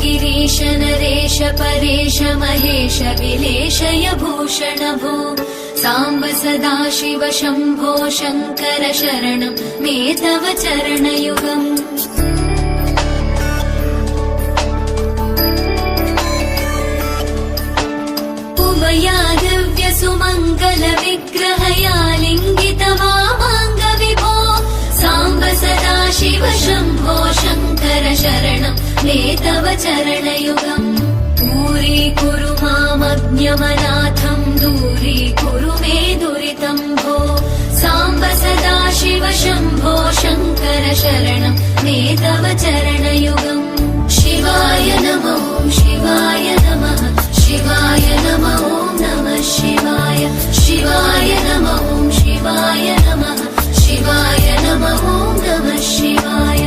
गिरीश नरेश परेश महेश विलेशय भूषण भो साम्ब सदाशिव शम्भो शङ्कर शरणं मे तव चरणयुगम्। उमया दिव्य सुमङ्गल विग्रहया लिङ्गित वामाङ्ग विभो साम्ब सदाशिव शम्भो शङ्कर शरणं मे तव चरणयुगम्। दूरीकुरु मामज्ञमनाथं दूरीकुरु मे दुरितं भो साम्ब सदाशिव शम्भो शङ्कर शरणं मे तव चरणयुगम्। शिवाय नमो शिवाय नमः शिवाय नमो नमः शिवाय शिवाय नमो शिवाय नमः शिवाय नमो नमः शिवाय।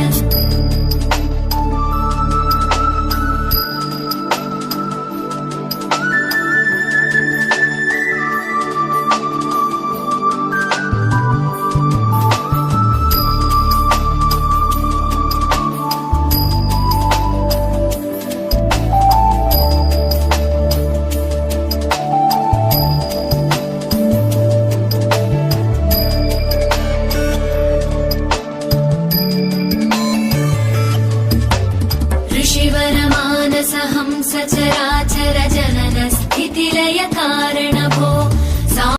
ऋषिवरमानस हंस चराचर जनन स्थितिलय कारण